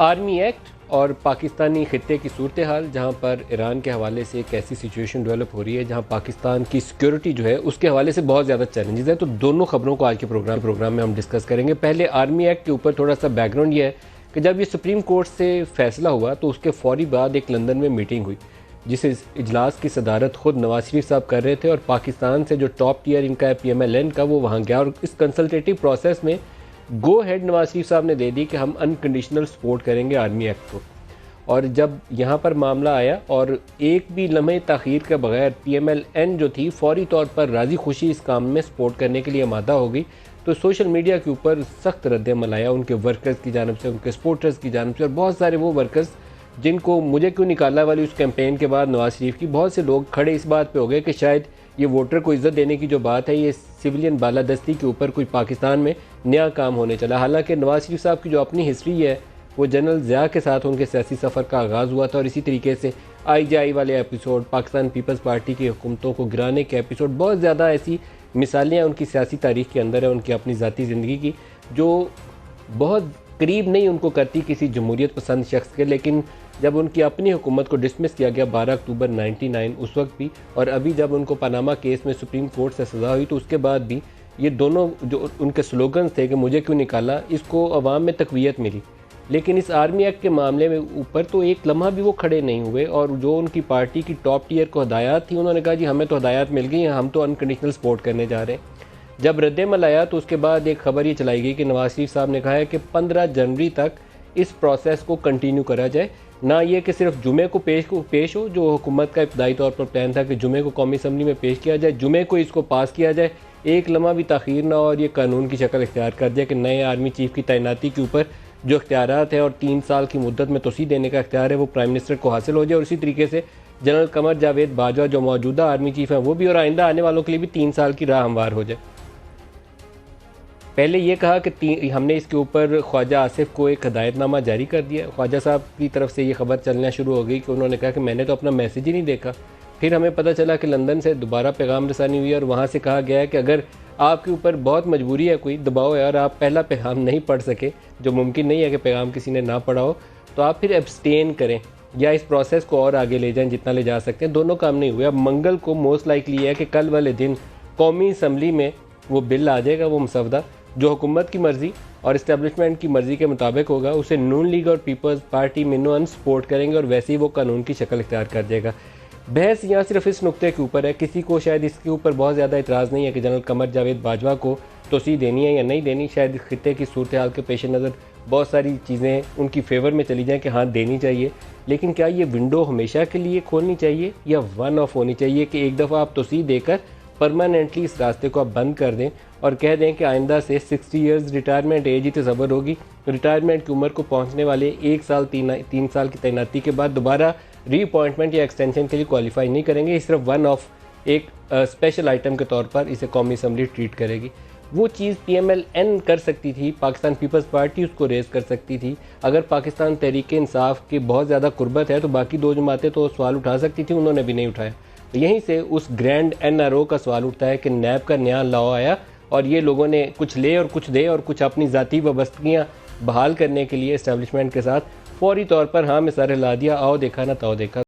Army act और पाकिस्तानी ख़ित्ते की सूरत हाल, जहाँ पर ईरान के हवाले से एक ऐसी सिचुएशन डेवलप हो रही है जहाँ पाकिस्तान की सिक्योरिटी जो है उसके हवाले से बहुत ज़्यादा चैलेंजेस हैं। तो दोनों खबरों को आज के प्रोग्राम में हम डिस्कस करेंगे। पहले आर्मी एक्ट के ऊपर थोड़ा सा बैकग्राउंड ये है कि जब ये सुप्रीम कोर्ट से फैसला हुआ तो उसके फ़ौरी बाद एक लंदन में मीटिंग हुई, जिस इजलास की सदारत ख़ुद नवाज शरीफ साहब कर रहे थे और पाकिस्तान से जो टॉप टियर इनका है PMLN का, वो वहाँ गया और इस कंसल्टेटिव प्रोसेस में गो हेड नवाज शरीफ साहब ने दे दी कि हम अनकंडीशनल सपोर्ट करेंगे आर्मी एक्ट को। और जब यहाँ पर मामला आया और एक भी लम्हे ताख़ीर के बगैर PMLN जो थी फौरी तौर पर राज़ी खुशी इस काम में सपोर्ट करने के लिए आमादा हो गई, तो सोशल मीडिया के ऊपर सख्त रद्द-ए-अमल आया उनके वर्कर्स की जानब से, उनके सपोर्टर्स की जानब से। और बहुत सारे वो वर्कर्स जिनको मुझे क्यों निकाला वाली उस कैंपेन के बाद नवाज शरीफ की, बहुत से लोग खड़े इस बात पे हो गए कि शायद ये वोटर को इज़्ज़त देने की जो बात है, ये सिविलियन बालादस्ती के ऊपर कोई पाकिस्तान में नया काम होने चला। हालांकि नवाज शरीफ साहब की जो अपनी हिस्ट्री है वो जनरल ज़िया के साथ उनके सियासी सफ़र का आगाज़ हुआ था और इसी तरीके से IJI वाले एपिसोड, पाकिस्तान पीपल्स पार्टी की हुकूमतों को गिराने के एपिसोड, बहुत ज़्यादा ऐसी मिसालें उनकी सियासी तारीख़ के अंदर है, उनकी अपनी ज़ाती ज़िंदगी की, जो बहुत करीब नहीं उनको करती किसी जमहूरियत पसंद शख्स के। लेकिन जब उनकी अपनी हुकूमत को डिसमिस किया गया 12 अक्टूबर 99 उस वक्त भी, और अभी जब उनको पनामा केस में सुप्रीम कोर्ट से सज़ा हुई तो उसके बाद भी ये दोनों जो उनके स्लोगन थे कि मुझे क्यों निकाला, इसको अवाम में तक़वियत मिली। लेकिन इस आर्मी एक्ट के मामले में ऊपर तो एक लम्हा भी वो खड़े नहीं हुए और जो उनकी पार्टी की टॉप टियर को हदायत थी, उन्होंने कहा जी हमें तो हदायत मिल गई हैं, हम तो अनकंडीशनल सपोर्ट करने जा रहे हैं। जब रद्द-ए-अमल आया तो उसके बाद एक खबर ये चलाई गई कि नवाज शरीफ साहब ने कहा है कि 15 जनवरी तक इस प्रोसेस को कंटिन्यू करा जाए, ना ये कि सिर्फ जुमे को पेश हो, जो हुकूमत का इब्तदाई तौर पर प्लान था कि जुमे को कौमी असम्बली में पेश किया जाए, जुमे को इसको पास किया जाए, एक लम्हा भी ताख़ीर ना हो और ये कानून की शक्ल इख्तियार कर दिया कि नए आर्मी चीफ की तैनाती के ऊपर जो इख्तियारात है और 3 साल की मुद्दत में तोसी देने का इख्तियार है वो प्राइम मिनिस्टर को हासिल हो जाए। और इसी तरीके से जनरल कमर जावेद बाजवा जो मौजूदा आर्मी चीफ हैं वो भी, और आइंदा आने वालों के लिए भी 3 साल की राह हमवार हो जाए। पहले ये कहा कि हमने इसके ऊपर ख्वाजा आसिफ को एक हदायतनामा जारी कर दिया। ख्वाजा साहब की तरफ से ये खबर चलना शुरू हो गई कि उन्होंने कहा कि मैंने तो अपना मैसेज ही नहीं देखा। फिर हमें पता चला कि लंदन से दोबारा पैगाम रसानी हुई और वहाँ से कहा गया है कि अगर आपके ऊपर बहुत मजबूरी है, कोई दबाव है और आप पहला पैगाम नहीं पढ़ सके, जो मुमकिन नहीं है कि पैगाम किसी ने ना पढ़ा हो, तो आप फिर एब्सटेन करें या इस प्रोसेस को और आगे ले जाएं जितना ले जा सकते हैं। दोनों काम नहीं हुए। अब मंगल को मोस्ट लाइकली है कि कल वाले दिन कौमी असम्बली में वो बिल आ जाएगा, वो मसवदा जो हुकूमत की मर्ज़ी और इस्टेब्लिशमेंट की मर्ज़ी के मुताबिक होगा, उसे नून लीग और पीपल्स पार्टी मिनो सपोर्ट करेंगे और वैसे ही वो कानून की शक्ल इख्तियार कर देगा। बहस यहाँ सिर्फ इस नुक्ते के ऊपर है, किसी को शायद इसके ऊपर बहुत ज़्यादा इतराज़ नहीं है कि जनरल कमर जावेद बाजवा को तोसी देनी है या नहीं देनी। शायद खित्ते की सूरत हाल के पेश नज़र बहुत सारी चीज़ें उनकी फेवर में चली जाएँ कि हाँ देनी चाहिए, लेकिन क्या ये विंडो हमेशा के लिए खोलनी चाहिए या वन ऑफ होनी चाहिए कि एक दफ़ा आप तोसी देकर परमानेंटली इस रास्ते को आप बंद कर दें और कह दें कि आइंदा से 60 ईयर्स रिटायरमेंट एज ही तसव्वुर होगी। रिटायरमेंट की उम्र को पहुंचने वाले 1 साल 3 साल की तैनाती के बाद दोबारा रीअपॉइंटमेंट या एक्सटेंशन के लिए क्वालिफाई नहीं करेंगे। सिर्फ वन ऑफ एक स्पेशल आइटम के तौर पर इसे कौमी असम्बली ट्रीट करेगी। वो चीज़ PMLN कर सकती थी, पाकिस्तान पीपल्स पार्टी उसको रेज़ कर सकती थी। अगर पाकिस्तान तहरीक इंसाफ की बहुत ज़्यादा कुर्बत है तो बाकी 2 जमातें तो सवाल उठा सकती थी, उन्होंने भी नहीं उठाया। तो यहीं से उस ग्रैंड NRO का सवाल उठता है कि नैब का नया लॉ आया और ये लोगों ने कुछ ले और कुछ दे और कुछ अपनी ज़ाती वाबस्तगियाँ बहाल करने के लिए इस्टेब्लिशमेंट के साथ फौरी तौर पर हाँ में सर हिला दिया, आओ देखा ना ताओ देखा।